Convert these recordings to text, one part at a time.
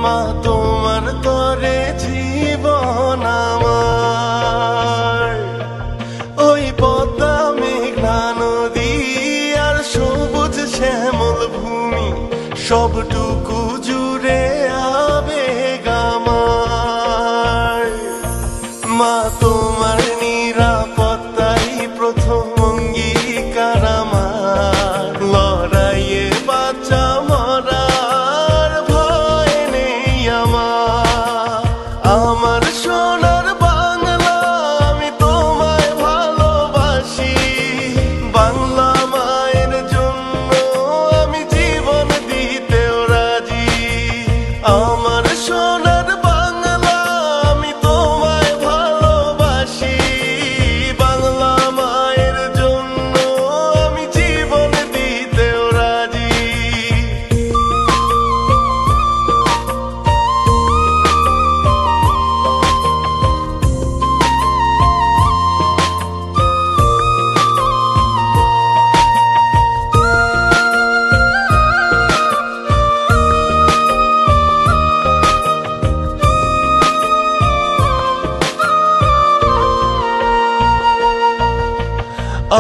মা তোমার তরে জীবন আমার। ওই পদ্মা মেঘনা নদী আর সবুজ শ্যামল ভূমি সবটুকু জুড়ে আবেগ আমার। মা তোমার নিরাপত্তাই প্রথম অঙ্গীকার আমার। লড়াইয়ে বাঁচা মরার ভয় নেই আমার। আমার সোনার বাংলা আমি তোমায় ভালোবাসি। বাংলা মায়ের জন্য আমি জীবন দিতেও রাজি। আমার সোনার বাংলা আমি তোমায় ভালোবাসি। বাংলা মায়ের জন্য আমি জীবন দিতেও রাজি।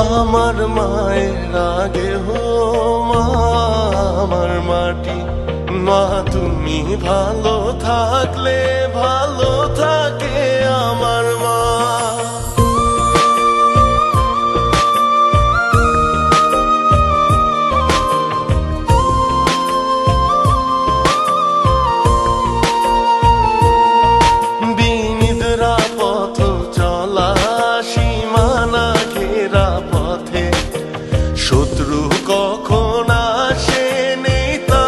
আমার মায়ের আগে হো মা আমার মাটি। মা তুমি ভালো থাকলে ভালো থাকে আমার মা। বিনিদ্রা পথ চলা সীমানা ঘেরা পথে শত্রু কখন আসে নেই তা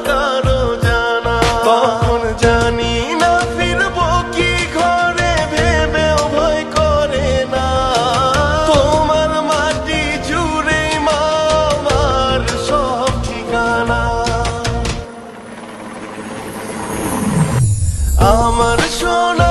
কারো জানা। তখন জানি না ফিরবো কি ঘরে ভেবেও ভয় করে না। তোমার মাটি জুড়ে মা আমার সব ঠিকানা। আমার সোনা